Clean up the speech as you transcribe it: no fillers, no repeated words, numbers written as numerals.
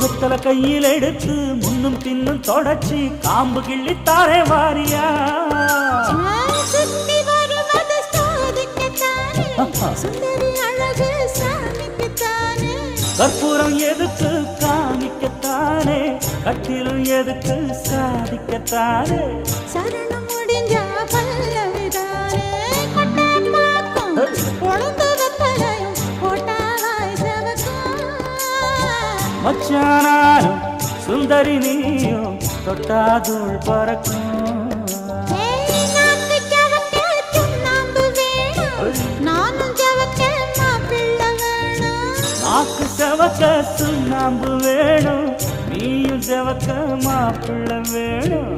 வெத்தல கையில் எடுத்து முன்னும் பின்னும் தொடச்சி காம்பு கிள்ளித்தாரே வாரியா சுத்தி வருவது சாதிக்கத்தானே சுந்தரி அழகு சாமிக்கத்தானே கற்பூரம் எதுக்கு காமிக்கத்தானே கட்டிலும் எதுக்கு சாதிக்கத்தானே சரணம் முடிஞ்சா பல்லவிதானே கொட்டாப்பாக்கும் பொழுது வெத்தலையும் போட்டாவாய் செவக்கும் மச்சானாரும் சுந்தரி நீயும் தொட்டாதூள் பறக்கும் நாக்கு ஜவக்க சுண்ணாம்பு வேணும் நானும் ஜவக்க மாப்பிள்ளை வேணும் நாக்கு செவக்க சுண்ணாம்பு வேணும் நீயும் செவக்க மாப்பிள்ளை வேணும்